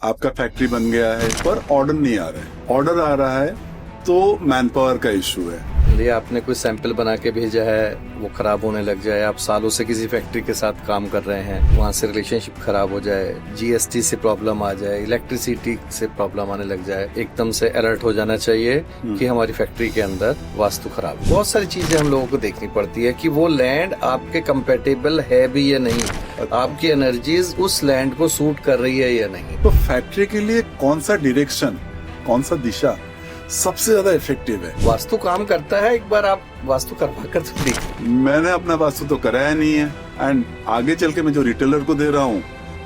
आपका फैक्ट्री बन गया है पर ऑर्डर नहीं आ रहा है। ऑर्डर आ रहा है तो मैन पावर का इशू है। लिए आपने कोई सैंपल बना के भेजा है, वो खराब होने लग जाए। आप सालों से किसी फैक्ट्री के साथ काम कर रहे हैं, वहाँ से रिलेशनशिप खराब हो जाए, जीएसटी से प्रॉब्लम आ जाए, इलेक्ट्रिसिटी से प्रॉब्लम आने लग जाए, एकदम से अलर्ट हो जाना चाहिए कि हमारी फैक्ट्री के अंदर वास्तु खराब है। बहुत सारी चीजें हम लोगों को देखनी पड़ती है कि वो लैंड आपके कंपेटेबल है भी या नहीं, आपकी एनर्जीज उस लैंड को सूट कर रही है या नहीं। तो फैक्ट्री के लिए कौन सा डायरेक्शन, कौन सा दिशा सबसे ज्यादा इफेक्टिव है? वास्तु काम करता है, एक बार आप वास्तु करवा कर तो देखिए। मैंने अपना वास्तु तो कराया नहीं है, एंड आगे चल के मैं जो रिटेलर को दे रहा हूँ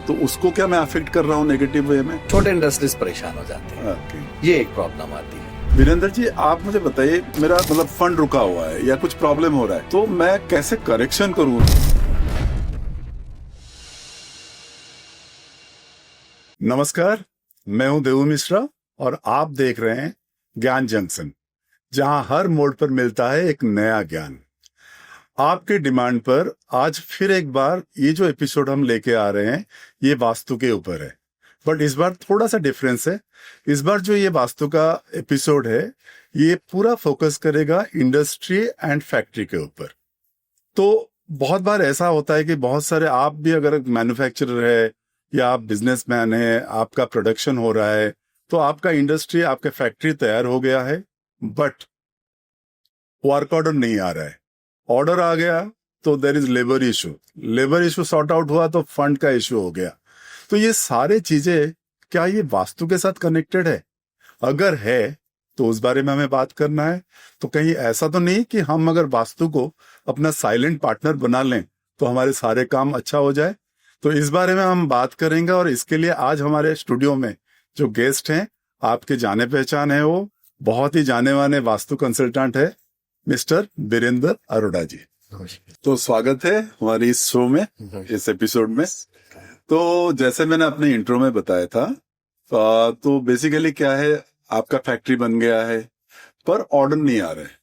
तो उसको क्या मैं अफेक्ट कर रहा हूँ नेगेटिव वे में? छोटे इंडस्ट्रीज परेशान हो जाते हैं, ये एक प्रॉब्लम आती है। वीरेंद्र जी, आप मुझे बताइए, मेरा मतलब फंड रुका हुआ है या कुछ प्रॉब्लम हो रहा है, तो मैं कैसे करेक्शन करूँ? नमस्कार, मैं हूं देवू मिश्रा और आप देख रहे हैं ज्ञान जंक्शन, जहां हर मोड़ पर मिलता है एक नया ज्ञान। आपके डिमांड पर आज फिर एक बार ये जो एपिसोड हम लेके आ रहे हैं ये वास्तु के ऊपर है, बट इस बार थोड़ा सा डिफरेंस है। इस बार जो ये वास्तु का एपिसोड है ये पूरा फोकस करेगा इंडस्ट्री एंड फैक्ट्री के ऊपर। तो बहुत बार ऐसा होता है कि बहुत सारे, आप भी अगर मैन्युफैक्चरर है या आप बिजनेसमैन है, आपका प्रोडक्शन हो रहा है, तो आपका इंडस्ट्री, आपका फैक्ट्री तैयार हो गया है बट वर्क ऑर्डर नहीं आ रहा है। ऑर्डर आ गया तो there is labour issue, labour issue sort out हुआ तो फंड का इशू हो गया। तो ये सारे चीजें क्या ये वास्तु के साथ कनेक्टेड है? अगर है तो उस बारे में हमें बात करना है। तो कहीं ऐसा तो नहीं कि हम अगर वास्तु को अपना साइलेंट पार्टनर बना लें तो हमारे सारे काम अच्छा हो जाए? तो इस बारे में हम बात करेंगे और इसके लिए आज हमारे स्टूडियो में जो गेस्ट हैं, आपके जाने पहचान है, वो बहुत ही जाने माने वास्तु कंसल्टेंट है मिस्टर वीरेंद्र अरोड़ा जी। तो स्वागत है हमारी इस शो में, इस एपिसोड में। तो जैसे मैंने अपने इंट्रो में बताया था, तो बेसिकली क्या है, आपका फैक्ट्री बन गया है पर ऑर्डर नहीं आ रहा है।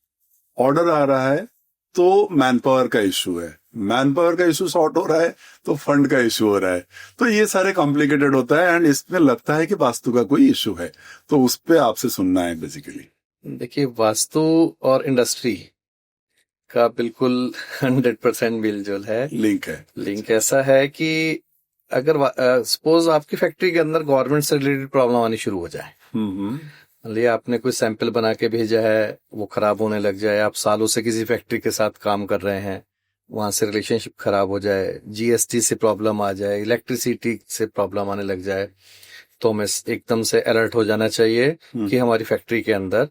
ऑर्डर आ रहा है तो मैन पावर का इशू है, मैन पावर का इशू सॉर्ट हो रहा है तो फंड का इशू हो रहा है। तो ये सारे कॉम्प्लिकेटेड होता है एंड इसमें लगता है कि वास्तु का कोई इशू है, तो उस पे आपसे सुनना है बेसिकली। देखिए, वास्तु और इंडस्ट्री का बिल्कुल 100% मिलजुल है, लिंक ऐसा है कि अगर सपोज आपकी फैक्ट्री के अंदर गवर्नमेंट से रिलेटेड प्रॉब्लम आनी शुरू हो जाए, लिए आपने कोई सैंपल बना के भेजा है, वो खराब होने लग जाए। आप सालों से किसी फैक्ट्री के साथ काम कर रहे हैं, वहां से रिलेशनशिप खराब हो जाए, जीएसटी से प्रॉब्लम आ जाए, इलेक्ट्रिसिटी से प्रॉब्लम आने लग जाए, तो हमें एकदम से अलर्ट हो जाना चाहिए कि हमारी फैक्ट्री के अंदर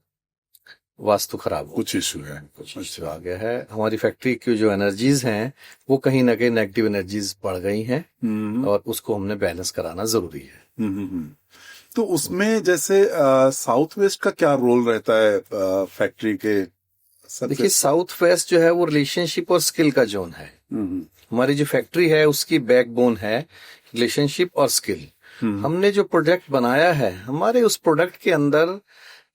वास्तु खराब हो, कुछ इशू है, कुछ इशू आ गया है। हमारी फैक्ट्री की जो एनर्जीज हैं वो कहीं ना कहीं नेगेटिव एनर्जीज बढ़ गई हैं और उसको हमने बैलेंस कराना जरूरी है। तो उसमें जैसे साउथ वेस्ट का क्या रोल रहता है फैक्ट्री के? देखिए, साउथ वेस्ट जो है वो रिलेशनशिप और स्किल का जोन है। हमारी जो फैक्ट्री है उसकी बैकबोन है रिलेशनशिप और स्किल। हमने जो प्रोडक्ट बनाया है, हमारे उस प्रोडक्ट के अंदर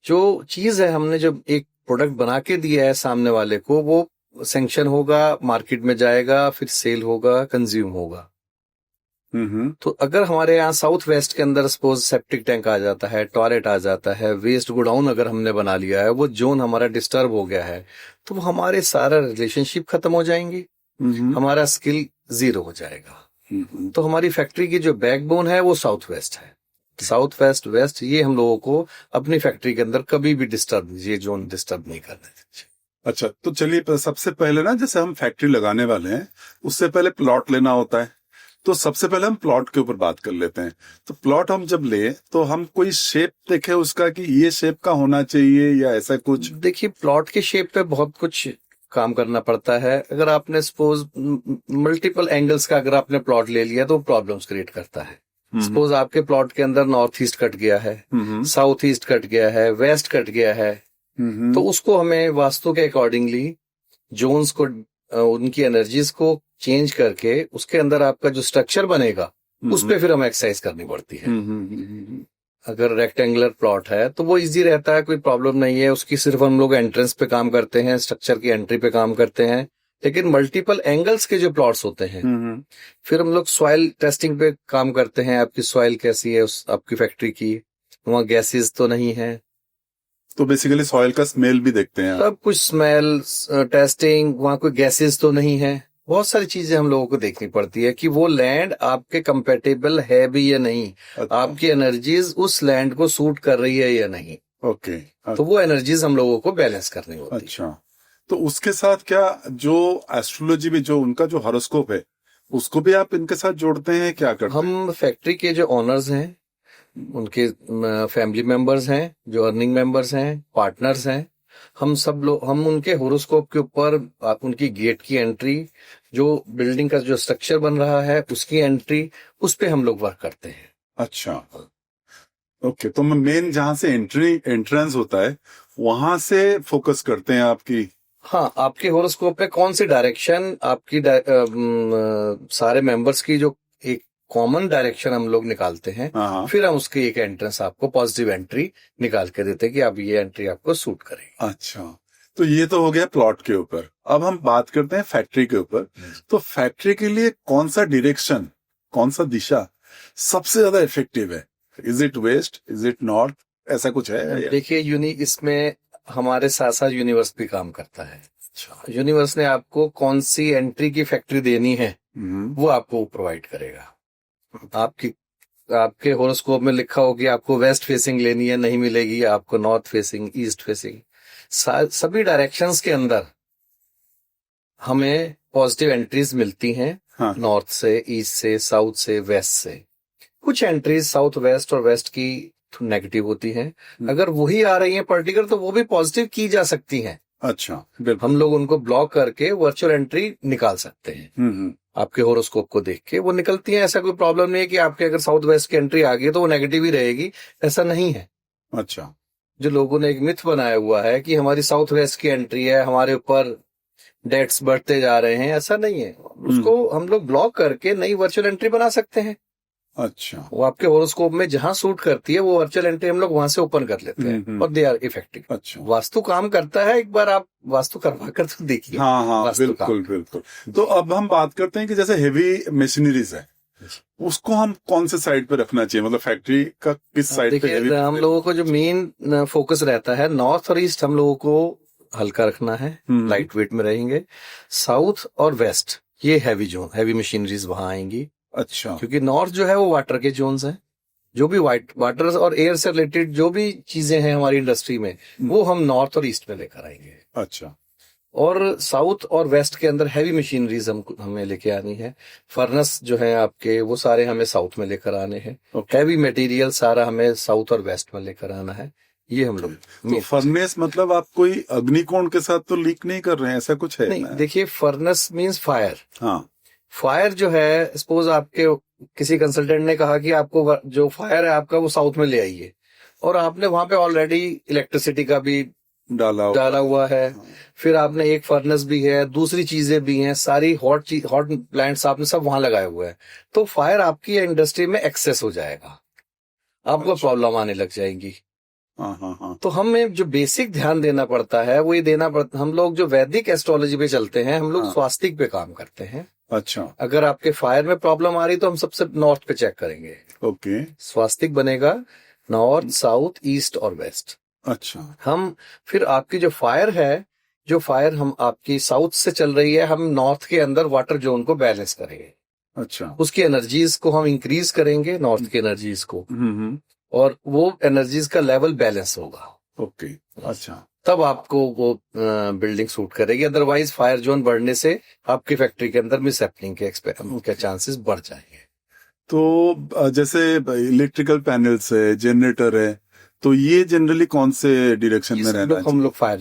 जो चीज है, हमने जब एक प्रोडक्ट बना के दिया है सामने वाले को, वो सैंक्शन होगा, मार्केट में जाएगा, फिर सेल होगा, कंज्यूम होगा। तो अगर हमारे यहाँ साउथ वेस्ट के अंदर सपोज सेप्टिक टैंक आ जाता है, टॉयलेट आ जाता है, वेस्ट गोडाउन अगर हमने बना लिया है, वो जोन हमारा डिस्टर्ब हो गया है, तो हमारे सारा रिलेशनशिप खत्म हो जाएंगे, हमारा स्किल जीरो हो जाएगा। तो हमारी फैक्ट्री की जो बैकबोन है वो साउथ वेस्ट है। साउथ वेस्ट वेस्ट ये हम लोगों को अपनी फैक्ट्री के अंदर कभी भी ये जोन डिस्टर्ब नहीं करने देते। अच्छा, तो चलिए सबसे पहले ना, जैसे हम फैक्ट्री लगाने वाले हैं उससे पहले प्लॉट लेना होता है, तो सबसे पहले हम प्लॉट के ऊपर बात कर लेते हैं। तो प्लॉट हम जब ले तो हम कोई शेप देखे उसका कि ये शेप का होना चाहिए या ऐसा कुछ? देखिए, प्लॉट के शेप पे बहुत कुछ काम करना पड़ता है। अगर आपने सपोज मल्टीपल एंगल्स का अगर आपने प्लॉट ले लिया तो प्रॉब्लम्स क्रिएट करता है। सपोज आपके प्लॉट के अंदर नॉर्थ ईस्ट कट गया है, साउथ ईस्ट कट गया है, वेस्ट कट गया है, तो उसको हमें वास्तु के अकॉर्डिंगली जोन्स को, उनकी एनर्जीज को चेंज करके उसके अंदर आपका जो स्ट्रक्चर बनेगा उस पे फिर हमें एक्सरसाइज करनी पड़ती है। अगर रेक्टेंगुलर प्लॉट है तो वो इजी रहता है, कोई प्रॉब्लम नहीं है, उसकी सिर्फ हम लोग एंट्रेंस पे काम करते हैं, स्ट्रक्चर की एंट्री पे काम करते हैं, लेकिन मल्टीपल एंगल्स के जो प्लॉट्स होते हैं, फिर हम लोग सॉइल टेस्टिंग पे काम करते हैं। आपकी सॉइल कैसी है उस आपकी फैक्ट्री की, वहाँ गैसेस तो नहीं है, तो बेसिकली सॉइल का स्मेल भी देखते हैं आप? सब कुछ स्मेल टेस्टिंग, वहाँ कोई गैसेस तो नहीं है, बहुत सारी चीजें हम लोगों को देखनी पड़ती है कि वो लैंड आपके कंपेटेबल है भी या नहीं, अच्छा। आपकी एनर्जीज उस लैंड को सूट कर रही है या नहीं। ओके। तो वो एनर्जीज हम लोगों को बैलेंस करनी होती है। अच्छा, तो उसके साथ क्या जो एस्ट्रोलॉजी में जो उनका जो हॉरोस्कोप है उसको भी आप इनके साथ जोड़ते हैं, क्या करते हैं? हम फैक्ट्री के जो ओनर्स हैं, उनके फैमिली मेंबर्स हैं, जो अर्निंग मेंबर्स हैं, पार्टनर्स हैं, हम सब लोग, हम उनके होरोस्कोप के ऊपर आप उनकी गेट की एंट्री, जो बिल्डिंग का जो स्ट्रक्चर बन रहा है उसकी एंट्री, उस पे हम लोग वर्क करते हैं। अच्छा, ओके। तो मेन जहां से एंट्रेंस होता है वहां से फोकस करते हैं आपकी? हाँ, आपके होरोस्कोप में कौन सी डायरेक्शन आपकी सारे मेंबर्स की जो एक कॉमन डायरेक्शन हम लोग निकालते हैं, हाँ। फिर हम उसकी एक एंट्रेंस आपको पॉजिटिव एंट्री निकाल के देते हैं कि अब ये एंट्री आपको सूट करेगी। अच्छा, तो ये तो हो गया प्लॉट के ऊपर। अब हम बात करते हैं फैक्ट्री के ऊपर। तो फैक्ट्री के लिए कौन सा डायरेक्शन, कौन सा दिशा सबसे ज्यादा इफेक्टिव है? Is it west, is it north, ऐसा कुछ है? देखिए, इसमें हमारे साथ साथ यूनिवर्स भी काम करता है। यूनिवर्स ने आपको कौन सी एंट्री की फैक्ट्री देनी है वो आपको प्रोवाइड करेगा। आपके होरोस्कोप में लिखा हो कि आपको वेस्ट फेसिंग लेनी है, नहीं मिलेगी, आपको नॉर्थ फेसिंग, ईस्ट फेसिंग, सभी डायरेक्शंस के अंदर हमें पॉजिटिव एंट्रीज मिलती हैं। हाँ। नॉर्थ से, ईस्ट से, साउथ से, वेस्ट से। कुछ एंट्रीज साउथ वेस्ट और वेस्ट की नेगेटिव होती हैं। अगर वही आ रही हैं पर्टिकुलर, तो वो भी पॉजिटिव की जा सकती हैं। अच्छा, बिल्कुल। हम लोग उनको ब्लॉक करके वर्चुअल एंट्री निकाल सकते हैं। आपके होरोस्कोप को देख के वो निकलती है, ऐसा कोई प्रॉब्लम नहीं है कि आपके अगर साउथ वेस्ट की एंट्री आ गई तो वो नेगेटिव ही रहेगी, ऐसा नहीं है। अच्छा, जो लोगों ने एक मिथ बनाया हुआ है कि हमारी साउथ वेस्ट की एंट्री है, हमारे ऊपर डेट्स बढ़ते जा रहे हैं, ऐसा नहीं है। उसको हम लोग ब्लॉक करके नई वर्चुअल एंट्री बना सकते हैं। अच्छा, वो आपके होरोस्कोप में जहां सूट करती है वो वर्चुअल एंट्री हम लोग वहां से ओपन कर लेते हैं और दे आर इफेक्टिव। अच्छा। वास्तु काम करता है, एक बार आप वास्तु करवा कर तो देखिए। हाँ, बिल्कुल बिल्कुल। तो अब हम बात करते हैं कि जैसे हेवी मशीनरीज है, उसको हम कौन से साइड पे रखना चाहिए, मतलब फैक्ट्री का किस साइड पे? देखिए, हम लोगों को जो मेन फोकस रहता है, नॉर्थ और ईस्ट हम लोगों को हल्का रखना है, लाइट वेट में रहेंगे। साउथ और वेस्ट ये हैवी जोन, हैवी मशीनरीज वहां आएंगी। अच्छा, क्योंकि नॉर्थ जो है वो वाटर के जोन्स हैं, जो भी वाटर और एयर से रिलेटेड जो भी चीजें हैं हमारी इंडस्ट्री में, वो हम नॉर्थ और ईस्ट में लेकर आएंगे। अच्छा। और साउथ और वेस्ट के अंदर हैवी मशीनरीज हमें लेके आनी है। फर्नेस जो है आपके, वो सारे हमें साउथ में लेकर आने हैं। हैवी मटेरियल सारा हमें साउथ और वेस्ट में लेकर आना है। ये हम लोग तो फर्नेस मतलब आप कोई अग्निकोण के साथ तो लीक नहीं कर रहे हैं, ऐसा कुछ है? नहीं, देखिए, फर्नेस मींस फायर। हाँ। फायर जो है, सपोज आपके किसी कंसल्टेंट ने कहा कि आपको जो फायर है आपका वो साउथ में ले आइए, और आपने वहां पे ऑलरेडी इलेक्ट्रिसिटी का भी डाला हुआ है। हाँ। फिर आपने एक फर्नेस भी है, दूसरी चीजें भी हैं, सारी हॉट प्लांट्स आपने सब वहां लगाए हुए हैं, तो फायर आपकी इंडस्ट्री में एक्सेस हो जाएगा, आपको प्रॉब्लम आने लग जाएंगी। हाँ। तो हमें जो बेसिक ध्यान देना पड़ता है वो ये देना पड़ता, हम लोग जो वैदिक एस्ट्रोलॉजी पे चलते हैं, हम लोग स्वास्तिक पे काम करते हैं। अच्छा। अगर आपके फायर में प्रॉब्लम आ रही तो हम सबसे नॉर्थ पे चेक करेंगे। ओके। स्वास्तिक बनेगा नॉर्थ, साउथ, ईस्ट और वेस्ट। अच्छा। हम फिर आपकी जो फायर हम आपकी साउथ से चल रही है, हम नॉर्थ के अंदर वाटर जोन को बैलेंस करेंगे। अच्छा। उसकी एनर्जीज को हम इंक्रीज करेंगे, नॉर्थ की एनर्जीज को, और वो एनर्जीज का लेवल बैलेंस होगा। ओके। अच्छा, तब आपको वो बिल्डिंग सूट करेगी। अदरवाइज फायर जोन बढ़ने से आपकी फैक्ट्री के अंदर मिस हैपनिंग के चांसेस बढ़ जाएंगे। तो जैसे इलेक्ट्रिकल पैनल्स है, जनरेटर है, तो ये जनरली कौन से डायरेक्शन में रहना है? हम लोग फायर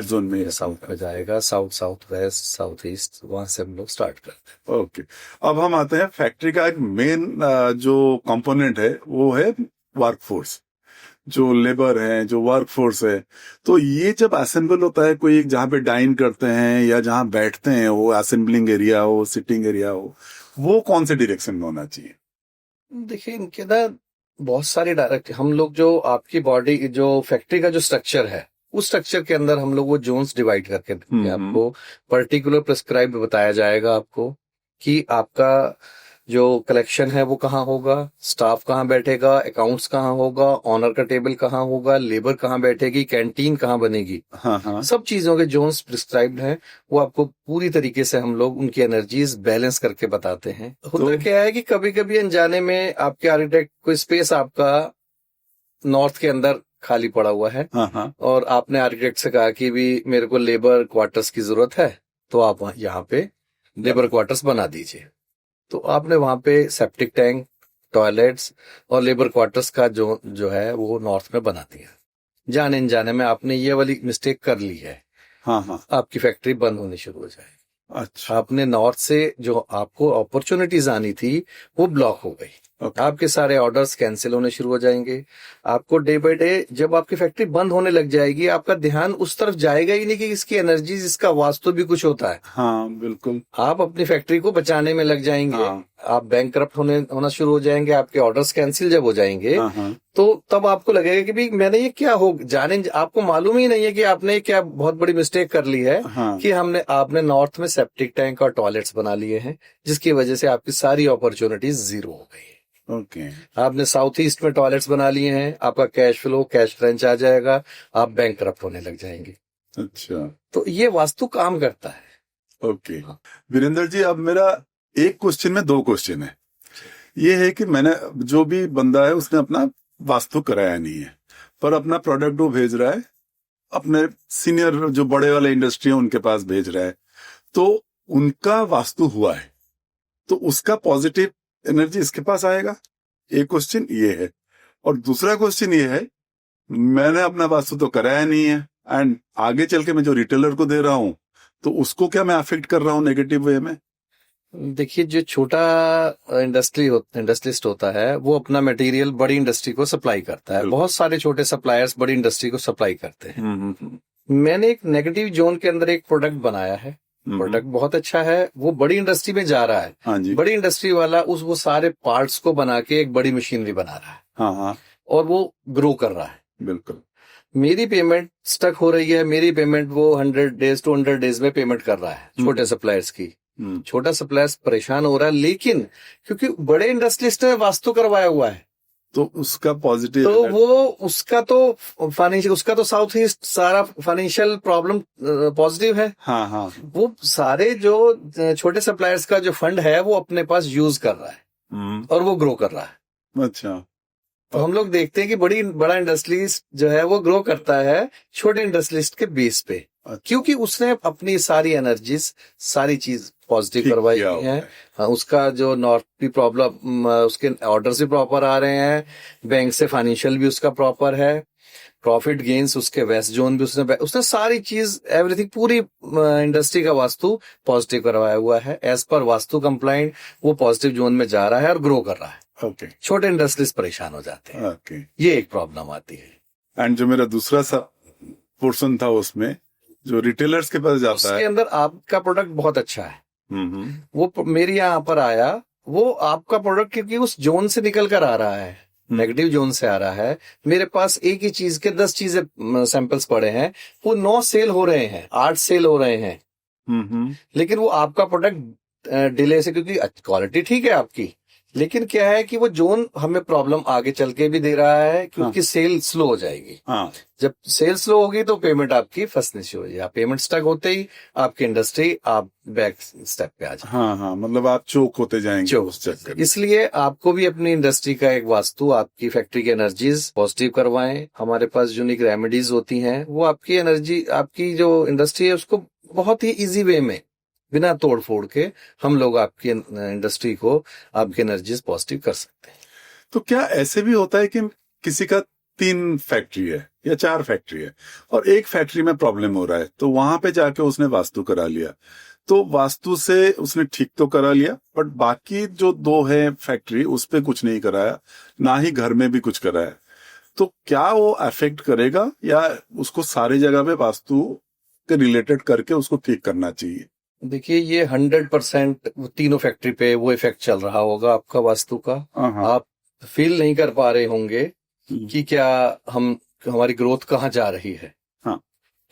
जोन में, साउथ में जाएगा, साउथ वेस्ट, साउथ ईस्ट, वहां से हम लोग स्टार्ट करते हैं। ओके। अब हम आते हैं फैक्ट्री का एक मेन जो कंपोनेंट है वो है वर्कफोर्स, जो लेबर है, जो वर्कफोर्स है। तो ये जब असेंबल होता है, कोई जहाँ पे डाइन करते हैं या जहाँ बैठते हैं, वो असेंबलिंग एरिया हो, सिटिंग एरिया हो, वो कौन से डायरेक्शन में होना चाहिए? देखिए, इनके ना बहुत सारे डायरेक्ट, हम लोग जो आपकी बॉडी, जो फैक्ट्री का जो स्ट्रक्चर है उस स्ट्रक्चर के अंदर हम लोग वो जोन्स डिवाइड करके देंगे आपको। पर्टिकुलर प्रिस्क्राइब बताया जाएगा आपको कि आपका जो कलेक्शन है वो कहाँ होगा, स्टाफ कहाँ बैठेगा, अकाउंट्स कहाँ होगा, ऑनर का टेबल कहाँ होगा, लेबर कहाँ बैठेगी, कैंटीन कहाँ बनेगी। सब चीजों के जोन्स प्रिस्क्राइब्ड हैं। वो आपको पूरी तरीके से हम लोग उनकी एनर्जीज बैलेंस करके बताते हैं। होता क्या है कि कभी कभी अनजाने में आपके आर्किटेक्ट कोई स्पेस आपका नॉर्थ के अंदर खाली पड़ा हुआ है और आपने आर्किटेक्ट से कहा कि भी मेरे को लेबर क्वार्टर्स की जरूरत है, तो आप यहाँ पे लेबर क्वार्टर्स बना दीजिए। तो आपने वहां पे सेप्टिक टैंक, टॉयलेट्स और लेबर क्वार्टर्स का जो है वो नॉर्थ में बना दिया। जाने अनजाने में आपने ये वाली मिस्टेक कर ली है, आपकी फैक्ट्री बंद होनी शुरू हो जाएगी। अच्छा। आपने नॉर्थ से जो आपको अपॉर्चुनिटीज आनी थी वो ब्लॉक हो गई। आपके सारे ऑर्डर्स कैंसिल होने शुरू हो जाएंगे। आपको डे बाय डे जब आपकी फैक्ट्री बंद होने लग जाएगी, आपका ध्यान उस तरफ जाएगा ही नहीं कि इसकी एनर्जी, इसका वास्तु भी कुछ होता है। हाँ बिल्कुल। आप अपनी फैक्ट्री को बचाने में लग जाएंगे। आप बैंकक्रप्ट होना शुरू हो जाएंगे। आपके ऑर्डर्स कैंसिल जब हो जाएंगे तो तब आपको लगेगा कि भाई मैंने ये क्या हो जाने, आपको मालूम ही नहीं है कि आपने क्या बहुत बड़ी मिस्टेक कर ली है कि आपने नॉर्थ में सेप्टिक टैंक और टॉयलेट्स बना लिए हैं, जिसकी वजह से आपकी सारी अपॉर्चुनिटीज जीरो हो गई। आपने साउथ ईस्ट में टॉयलेट्स बना लिए हैं, आपका कैश फ्लो, कैश क्रंच आ जाएगा, आप बैंकक्रप्ट होने लग जाएंगे। अच्छा, तो ये वास्तु काम करता है। ओके। वीरेंद्र जी, अब मेरा एक क्वेश्चन में दो क्वेश्चन है। ये है कि मैंने जो भी बंदा है उसने अपना वास्तु कराया नहीं है, पर अपना प्रोडक्ट वो भेज रहा है, अपने सीनियर जो बड़े वाले इंडस्ट्री है उनके पास भेज रहा है, तो उनका वास्तु हुआ है तो उसका पॉजिटिव एनर्जी इसके पास आएगा। एक क्वेश्चन ये है। और दूसरा क्वेश्चन ये है, मैंने अपना वास्तु तो कराया नहीं है एंड आगे चल के मैं जो रिटेलर को दे रहा हूं तो उसको क्या मैं अफेक्ट कर रहा हूं नेगेटिव वे में? देखिए, जो छोटा इंडस्ट्रियलिस्ट होता है वो अपना मटेरियल बड़ी इंडस्ट्री को सप्लाई करता है। बहुत सारे छोटे सप्लायर्स बड़ी इंडस्ट्री को सप्लाई करते हैं। मैंने एक नेगेटिव जोन के अंदर एक प्रोडक्ट बनाया है, प्रोडक्ट बहुत अच्छा है, वो बड़ी इंडस्ट्री में जा रहा है। हाँ जी। बड़ी इंडस्ट्री वाला वो सारे पार्ट्स को बना के एक बड़ी मशीनरी बना रहा है। हाँ। और वो ग्रो कर रहा है। बिल्कुल। मेरी पेमेंट स्टक हो रही है, मेरी पेमेंट वो 100 डेज 200 डेज में पेमेंट कर रहा है छोटे सप्लायर्स की। छोटा सप्लायर्स परेशान हो रहा है, लेकिन क्योंकि बड़े इंडस्ट्रियलिस्ट ने वास्तु करवाया हुआ है तो उसका पॉजिटिव, तो वो उसका तो साउथ ईस्ट सारा फाइनेंशियल प्रॉब्लम पॉजिटिव है। हाँ। वो सारे जो छोटे सप्लायर्स का जो फंड है वो अपने पास यूज कर रहा है और वो ग्रो कर रहा है। अच्छा। तो हम लोग देखते हैं कि बड़ा इंडस्ट्रीज जो है वो ग्रो करता है छोटे इंडस्ट्रियलिस्ट के बेस पे। अच्छा। क्योंकि उसने अपनी सारी एनर्जीज, सारी चीज पॉजिटिव करवाई है। हाँ, उसका जो नॉर्थ भी प्रॉब्लम, उसके ऑर्डर्स भी प्रॉपर आ रहे हैं, बैंक से फाइनेंशियल भी उसका प्रॉपर है, प्रॉफिट गेन्स उसके वेस्ट जोन भी उसने सारी चीज, एवरीथिंग, पूरी इंडस्ट्री का वास्तु पॉजिटिव करवाया हुआ है। एज पर वास्तु कंप्लाइंट वो पॉजिटिव जोन में जा रहा है और ग्रो कर रहा है। ओके। छोटे इंडस्ट्रीज परेशान हो जाते हैं। ओके। ये एक प्रॉब्लम आती है। एंड जो मेरा दूसरा सा पोर्शन था उसमें जो रिटेलर्स के पास जाता है, उसके अंदर आपका प्रोडक्ट बहुत अच्छा है। वो मेरे यहाँ पर आया, वो आपका प्रोडक्ट क्योंकि उस जोन से निकल कर आ रहा है, नेगेटिव जोन से आ रहा है। मेरे पास एक ही चीज के 10 चीजें सैंपल्स पड़े हैं, वो 9 सेल हो रहे हैं, 8 सेल हो रहे हैं। लेकिन वो आपका प्रोडक्ट डिले से, क्योंकि क्वालिटी ठीक है आपकी, लेकिन क्या है कि वो जोन हमें प्रॉब्लम आगे चल के भी दे रहा है क्योंकि सेल स्लो हो जाएगी। जब सेल स्लो होगी तो पेमेंट आपकी फंसनी शुरू हो जाएगी। पेमेंट स्टक होते ही आपकी इंडस्ट्री आप बैक स्टेप पे आ जाए। हाँ, मतलब आप चोक होते जाएंगे उस चक्कर। इसलिए आपको भी अपनी इंडस्ट्री का एक वास्तु, आपकी फैक्ट्री की एनर्जीज पॉजिटिव करवाएं। हमारे पास यूनिक रेमेडीज होती हैं, वो आपकी एनर्जी, आपकी जो इंडस्ट्री है उसको बहुत ही इजी वे में, बिना तोड़ फोड़ के हम लोग आपकी इंडस्ट्री को, आपकी एनर्जीज पॉजिटिव कर सकते हैं। तो क्या ऐसे भी होता है कि किसी का 3 फैक्ट्री है या 4 फैक्ट्री है और एक फैक्ट्री में प्रॉब्लम हो रहा है, तो वहां पे जाके उसने वास्तु करा लिया, तो वास्तु से उसने ठीक तो करा लिया, बट बाकी जो 2 है फैक्ट्री उस पे कुछ नहीं कराया, ना ही घर में भी कुछ कराया, तो क्या वो अफेक्ट करेगा या उसको सारी जगह पे वास्तु के रिलेटेड करके उसको ठीक करना चाहिए? देखिए, ये 100% तीनों फैक्ट्री पे वो इफेक्ट चल रहा होगा आपका वास्तु का। आप फील नहीं कर पा रहे होंगे कि क्या हमारी ग्रोथ कहाँ जा रही है।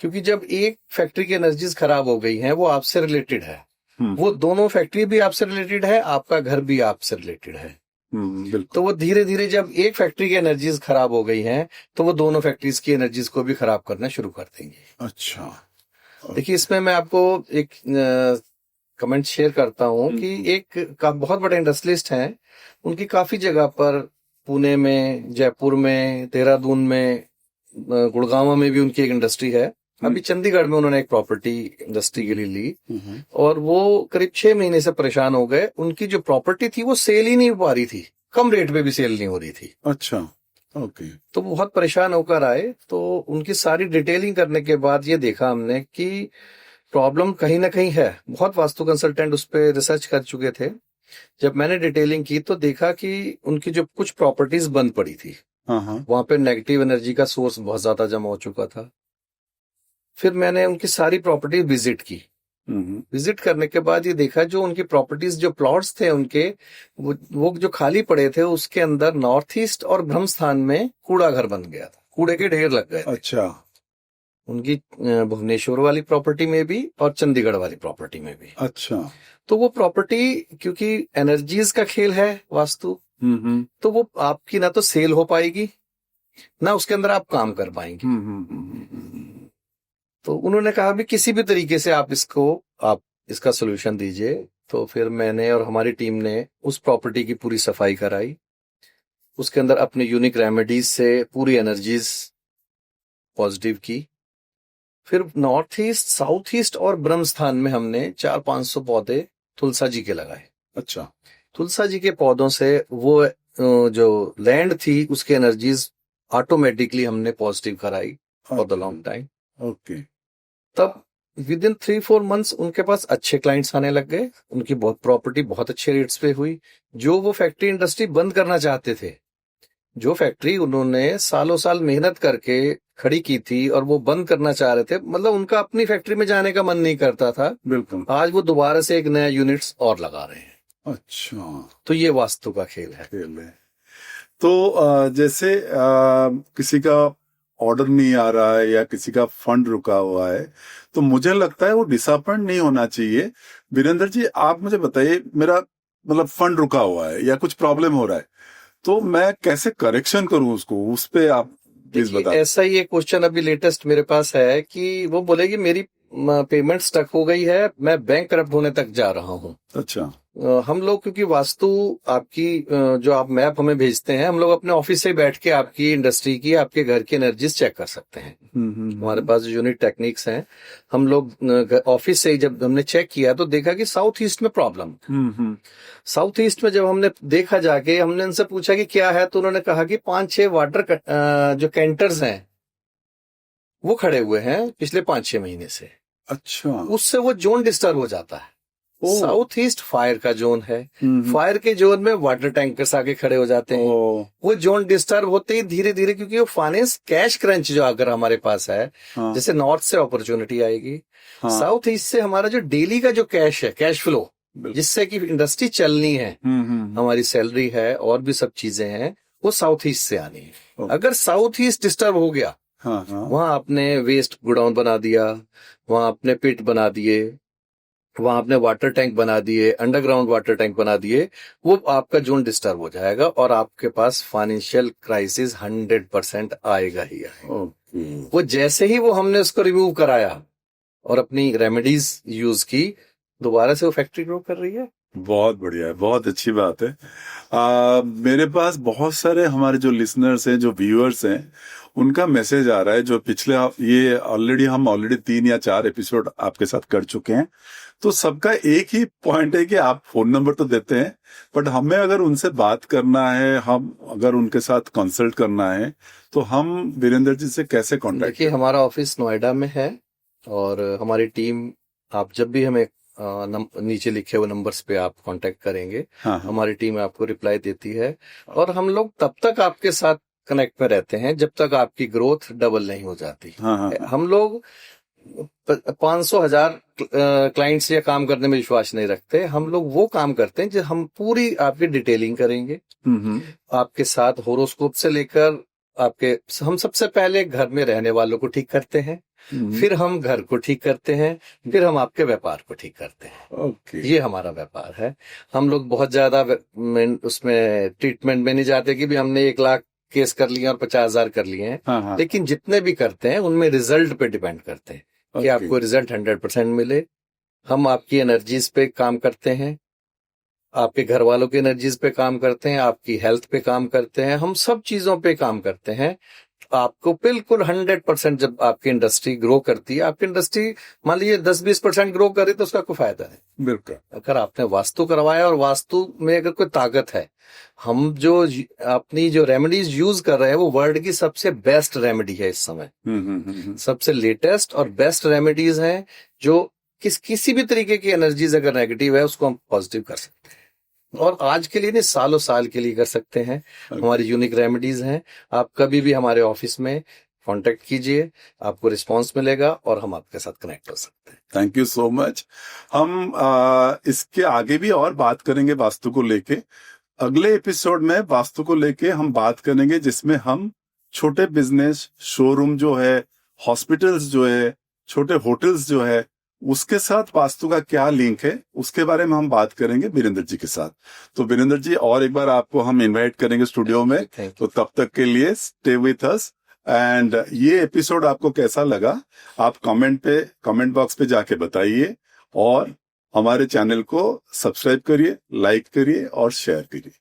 क्योंकि जब एक फैक्ट्री की एनर्जीज खराब हो गई हैं, वो आपसे रिलेटेड है, वो दोनों फैक्ट्री भी आपसे रिलेटेड है, आपका घर भी आपसे रिलेटेड है। बिल्कुल। तो वो धीरे धीरे जब एक फैक्ट्री की एनर्जीज खराब हो गई हैं, तो वो दोनों फैक्ट्रीज की एनर्जीज को भी खराब करना शुरू कर देंगे। अच्छा, देखिए, इसमें मैं आपको एक कमेंट शेयर करता हूँ कि एक बहुत बड़े इंडस्ट्रियलिस्ट हैं, उनकी काफी जगह पर, पुणे में, जयपुर में, देहरादून में, गुड़गांव में भी उनकी एक इंडस्ट्री है। अभी चंडीगढ़ में उन्होंने एक प्रॉपर्टी इंडस्ट्री के लिए ली, और वो करीब 6 महीने से परेशान हो गए। उनकी जो प्रॉपर्टी थी वो सेल ही नहीं हो पा रही थी, कम रेट पे भी सेल नहीं हो रही थी। अच्छा, ओके। तो वो बहुत परेशान होकर आए। तो उनकी सारी डिटेलिंग करने के बाद ये देखा हमने कि प्रॉब्लम कहीं ना कहीं है। बहुत वास्तु कंसल्टेंट उस पर रिसर्च कर चुके थे। जब मैंने डिटेलिंग की तो देखा कि उनकी जो कुछ प्रॉपर्टीज बंद पड़ी थी, वहां पे नेगेटिव एनर्जी का सोर्स बहुत ज्यादा जमा हो चुका था। फिर मैंने उनकी सारी प्रॉपर्टी विजिट की। विजिट करने के बाद ये देखा, जो उनकी प्रॉपर्टीज, जो प्लॉट्स थे उनके, वो जो खाली पड़े थे, उसके अंदर नॉर्थ ईस्ट और ब्रह्म स्थान में कूड़ा घर बन गया था, कूड़े के ढेर लग गए थे। अच्छा। उनकी भुवनेश्वर वाली प्रॉपर्टी में भी और चंडीगढ़ वाली प्रॉपर्टी में भी। अच्छा। तो वो प्रॉपर्टी, क्योंकि एनर्जीज का खेल है वास्तु, तो वो आपकी ना तो सेल हो पाएगी, ना उसके अंदर आप काम कर पाएंगे। तो उन्होंने कहा भी किसी भी तरीके से आप इसका सोल्यूशन दीजिए। तो फिर मैंने और हमारी टीम ने उस प्रॉपर्टी की पूरी सफाई कराई, उसके अंदर अपने यूनिक रेमेडीज से पूरी एनर्जीज पॉजिटिव की। फिर नॉर्थ ईस्ट, साउथ ईस्ट और ब्रह्म स्थान में हमने 400-500 पौधे तुलसा जी के लगाए। अच्छा। तुलसा जी के पौधों से वो जो लैंड थी उसकी एनर्जीज ऑटोमेटिकली हमने पॉजिटिव कराई for the long time. Okay. तब विद इन 3-4 मंथ्स उनके पास अच्छे क्लाइंट्स आने लग गए, उनकी बहुत प्रॉपर्टी बहुत अच्छे रेट्स पे हुई। जो वो फैक्ट्री इंडस्ट्री बंद करना चाहते थे, जो फैक्ट्री उन्होंने सालों साल मेहनत करके खड़ी की थी और वो बंद करना चाह रहे थे, मतलब उनका अपनी फैक्ट्री में जाने का मन नहीं करता था, बिल्कुल, आज वो दोबारा से एक नया यूनिट्स और लगा रहे हैं। अच्छा। तो ये वास्तु का खेल है। तो जैसे किसी का ऑर्डर नहीं आ रहा है या किसी का फंड रुका हुआ है, तो मुझे लगता है वो डिसअपॉइंट नहीं होना चाहिए। वीरेंद्र जी, आप मुझे बताइए, मेरा मतलब फंड रुका हुआ है या कुछ प्रॉब्लम हो रहा है, तो मैं कैसे करेक्शन करूं उसको, उस पे आप प्लीज बताइए। ऐसा ही एक क्वेश्चन अभी लेटेस्ट मेरे पास है कि वो बोलेगी मेरी पेमेंट स्टक हो गई है, मैं बैंक करप्ट होने तक जा रहा हूँ। अच्छा। हम लोग, क्योंकि वास्तु आपकी जो आप मैप हमें भेजते हैं, हम लोग अपने ऑफिस से बैठ के आपकी इंडस्ट्री की, आपके घर की एनर्जीज चेक कर सकते हैं। हमारे पास जो यूनिक टेक्निक्स हैं, हम लोग ऑफिस से जब हमने चेक किया तो देखा कि साउथ ईस्ट में प्रॉब्लम। साउथ ईस्ट में जब हमने देखा जाके, हमने उनसे पूछा कि क्या है, तो उन्होंने कहा कि 5-6 वाटर जो कैंटर्स हैं वो खड़े हुए हैं पिछले 5-6 महीने से। अच्छा। उससे वो जोन डिस्टर्ब हो जाता है। साउथ ईस्ट फायर का जोन है, फायर के जोन में वाटर टैंकर्स आके खड़े हो जाते हैं। वो जोन डिस्टर्ब होते ही धीरे धीरे, क्योंकि वो फाइनेंस कैश क्रंच जो अगर हमारे पास है, जैसे नॉर्थ से अपॉर्चुनिटी आएगी, साउथ ईस्ट से हमारा जो डेली का जो कैश है, कैश फ्लो, जिससे कि इंडस्ट्री चलनी है, हमारी सैलरी है और भी सब चीजें हैं, वो साउथ ईस्ट से आनी है। अगर साउथ ईस्ट डिस्टर्ब हो गया, वहां आपने वेस्ट गोडाउन बना दिया, वहां आपने पिट बना दिए, वहां आपने वाटर टैंक बना दिए, अंडरग्राउंड वाटर टैंक बना दिए, वो आपका जोन डिस्टर्ब हो जाएगा और आपके पास फाइनेंशियल क्राइसिस 100% आएगा ही आएगा। वो जैसे ही वो हमने उसको रिमूव कराया और अपनी रेमेडीज यूज की, दोबारा से वो फैक्ट्री ग्रो कर रही है। बहुत बढ़िया है, बहुत अच्छी बात है। मेरे पास बहुत सारे हमारे जो लिसनर्स हैं, जो व्यूअर्स हैं, उनका मैसेज आ रहा है, जो पिछले ये हम ऑलरेडी 3 या 4 एपिसोड आपके साथ कर चुके हैं। तो सबका एक ही पॉइंट है कि आप फोन नंबर तो देते हैं, बट हमें अगर उनसे बात करना है, हम अगर उनके साथ कंसल्ट करना है, तो हम वीरेंद्र जी से कैसे कांटेक्ट? देखिए, हमारा ऑफिस नोएडा में है और हमारी टीम, आप जब भी हमें नीचे लिखे हुए नंबर्स पे आप कांटेक्ट करेंगे, हमारी टीम आपको रिप्लाई देती है। और हम लोग तब तक आपके साथ कनेक्ट में रहते हैं जब तक आपकी ग्रोथ डबल नहीं हो जाती। हम लोग 500,000 क्लाइंट्स से काम करने में विश्वास नहीं रखते। हम लोग वो काम करते हैं जो हम पूरी आपकी डिटेलिंग करेंगे, आपके साथ होरोस्कोप से लेकर आपके हम सबसे पहले घर में रहने वालों को ठीक करते हैं, फिर हम घर को ठीक करते हैं, फिर हम आपके व्यापार को ठीक करते हैं। ओके। ये हमारा व्यापार है। हम लोग बहुत ज्यादा उसमें ट्रीटमेंट में नहीं जाते कि भी हमने 1 लाख केस कर लिए और 50,000 कर लिए हैं। हाँ हाँ। लेकिन जितने भी करते हैं उनमें रिजल्ट पे डिपेंड करते हैं कि ओके। आपको रिजल्ट 100% मिले। हम आपकी एनर्जीज पे काम करते हैं, आपके घर वालों की एनर्जीज पे काम करते हैं, आपकी हेल्थ पे काम करते हैं, हम सब चीजों पे काम करते हैं। आपको बिल्कुल 100% जब आपकी इंडस्ट्री ग्रो करती है, आपकी इंडस्ट्री मान लीजिए 10-20% ग्रो करे तो उसका कोई फायदा नहीं। बिल्कुल। अगर आपने वास्तु करवाया और वास्तु में अगर कोई ताकत है, हम जो अपनी जो रेमेडीज यूज कर रहे हैं वो वर्ल्ड की सबसे बेस्ट रेमेडी है इस समय। सबसे लेटेस्ट और बेस्ट रेमेडीज हैं जो किसी भी तरीके की एनर्जीज अगर नेगेटिव है उसको हम पॉजिटिव कर सकते हैं, और आज के लिए नहीं सालों साल के लिए कर सकते हैं। हमारी यूनिक रेमेडीज हैं। आप कभी भी हमारे ऑफिस में कांटेक्ट कीजिए, आपको रिस्पांस मिलेगा और हम आपके साथ कनेक्ट हो सकते हैं। Thank you so much. हम इसके आगे भी और बात करेंगे वास्तु को लेके। अगले एपिसोड में वास्तु को लेके हम बात करेंगे जिसमें हम छोटे बिजनेस, शोरूम जो है, हॉस्पिटल्स जो है, छोटे होटल्स जो है, उसके साथ वास्तु का क्या लिंक है उसके बारे में हम बात करेंगे वीरेंद्र जी के साथ। तो वीरेंद्र जी, और एक बार आपको हम इनवाइट करेंगे स्टूडियो में। तो तब तक के लिए स्टे विथ अस। एंड ये एपिसोड आपको कैसा लगा आप कमेंट बॉक्स पे जाके बताइए, और हमारे चैनल को सब्सक्राइब करिए, लाइक करिए और शेयर करिए।